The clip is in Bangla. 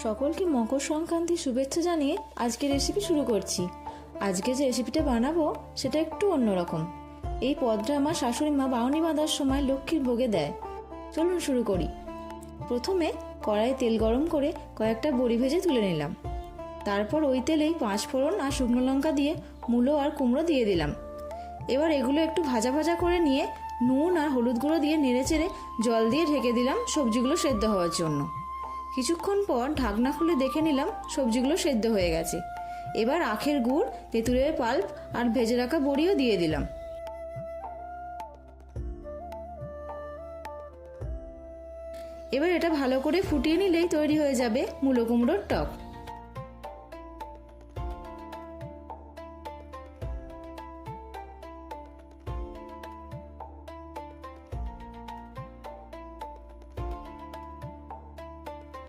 সকলকে মকর সংক্রান্তির শুভেচ্ছা জানিয়ে আজকের রেসিপি শুরু করছি। আজকে যে রেসিপিটা বানাবো সেটা একটু অন্যরকম। এই পদটা আমার শাশুড়ি মা বাউনি বাঁধার সময় লক্ষ্মীর ভোগে দেয়। চলুন শুরু করি। প্রথমে কড়াইয়ে তেল গরম করে কয়েকটা বড়ি ভেজে তুলে নিলাম। তারপর ওই তেলেই 5 ফোড়ন আর শুকনো লঙ্কা দিয়ে মূলো আর কুমড়ো দিয়ে দিলাম। এবার এগুলো একটু ভাজা ভাজা করে নিয়ে নুন আর হলুদ গুঁড়ো দিয়ে নেড়েচেড়ে জল দিয়ে ঢেকে দিলাম সবজিগুলো সেদ্ধ হওয়ার জন্য। কিছুক্ষণ পর ঢাকনা খুলে দেখে নিলাম সবজিগুলো সেদ্ধ হয়ে গেছে। এবার আখের গুড়, তেঁতুলের পাল্প আর ভেজে রাখা বড়িও দিয়ে দিলাম। এবার এটা ভালো করে ফুটিয়ে নিলেই তৈরি হয়ে যাবে মূলো কুমড়োর টক।